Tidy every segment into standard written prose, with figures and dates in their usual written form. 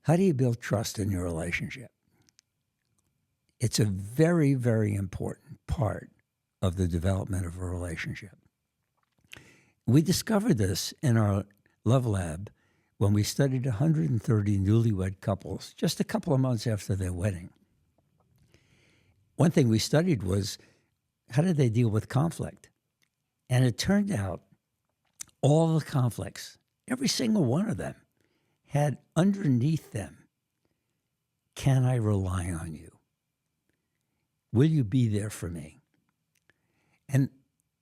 How do you build trust in your relationship? It's a very, very important part of the development of a relationship. We discovered this in our Love Lab when we studied 130 newlywed couples just a couple of months after their wedding. One thing we studied was how did they deal with conflict? And it turned out all the conflicts, every single one of them, had underneath them, can I rely on you? Will you be there for me? And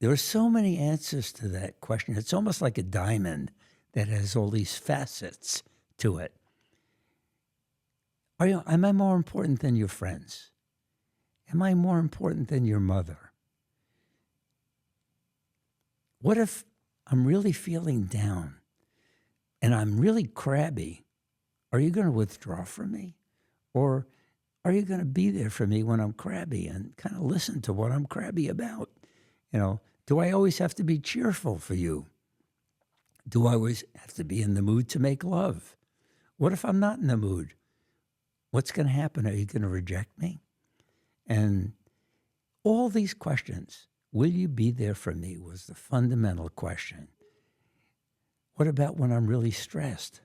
there are so many answers to that question. It's almost like a diamond that has all these facets to it. Am I more important than your friends? Am I more important than your mother? What if I'm really feeling down and I'm really crabby? Are you going to withdraw from me? Or are you going to be there for me when I'm crabby and kind of listen to what I'm crabby about? Do I always have to be cheerful for you? Do I always have to be in the mood to make love? What if I'm not in the mood? What's going to happen? Are you going to reject me? And all these questions, will you be there for me, was the fundamental question. What about when I'm really stressed?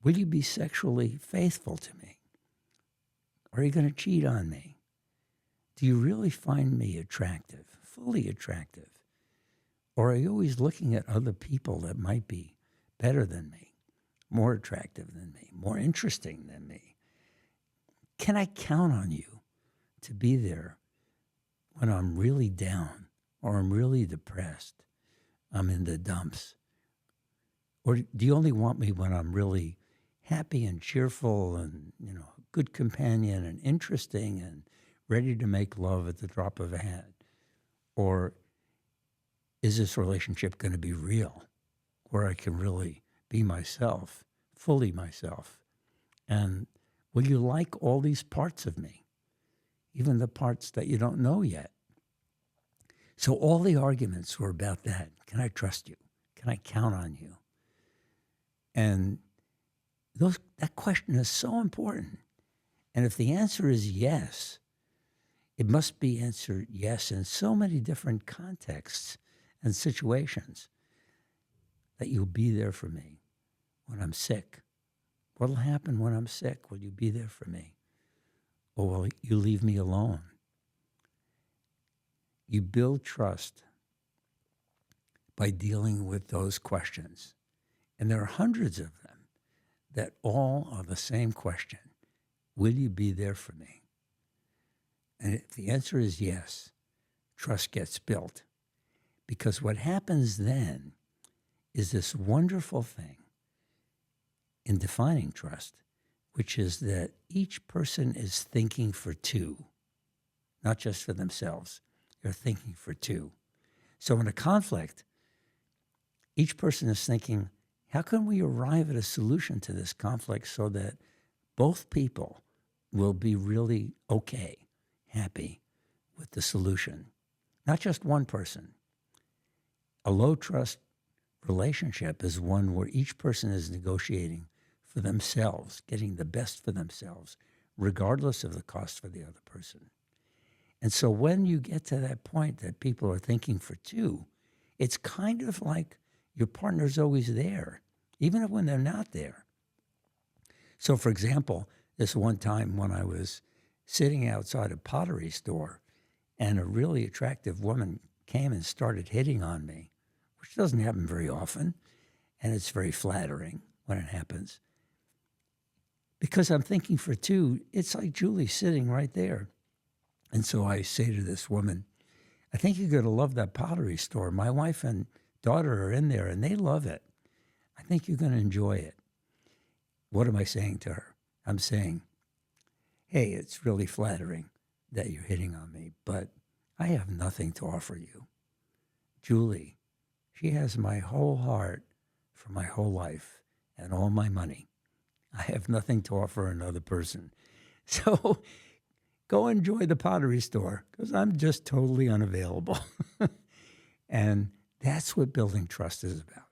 Will you be sexually faithful to me? Are you going to cheat on me? Do you really find me attractive, fully attractive? Or are you always looking at other people that might be better than me, more attractive than me, more interesting than me? Can I count on you to be there when I'm really down or I'm really depressed, I'm in the dumps? Or do you only want me when I'm really happy and cheerful and, a good companion and interesting and ready to make love at the drop of a hat? Or is this relationship going to be real, where I can really be myself, fully myself? And will you like all these parts of me, even the parts that you don't know yet? So all the arguments were about that. Can I trust you? Can I count on you? And that question is so important. And if the answer is yes, it must be answered yes in so many different contexts and situations, that you'll be there for me when I'm sick. What'll happen when I'm sick? Will you be there for me? Or will you leave me alone? You build trust by dealing with those questions. And there are hundreds of them that all are the same question. Will you be there for me? And if the answer is yes, trust gets built. Because what happens then is this wonderful thing in defining trust, which is that each person is thinking for two, not just for themselves. They're thinking for two. So in a conflict, each person is thinking, how can we arrive at a solution to this conflict so that both people will be really okay, happy with the solution? Not just one person. A low-trust relationship is one where each person is negotiating for themselves, getting the best for themselves, regardless of the cost for the other person. And so when you get to that point that people are thinking for two, it's kind of like your partner's always there, even when they're not there. So, for example, this one time when I was sitting outside a pottery store and a really attractive woman came and started hitting on me, which doesn't happen very often, and it's very flattering when it happens. Because I'm thinking for two, it's like Julie sitting right there. And so I say to this woman, I think you're going to love that pottery store. My wife and daughter are in there, and they love it. I think you're going to enjoy it. What am I saying to her? I'm saying, hey, it's really flattering that you're hitting on me, but I have nothing to offer you. Julie, she has my whole heart for my whole life and all my money. I have nothing to offer another person. So go enjoy the pottery store because I'm just totally unavailable. And that's what building trust is about.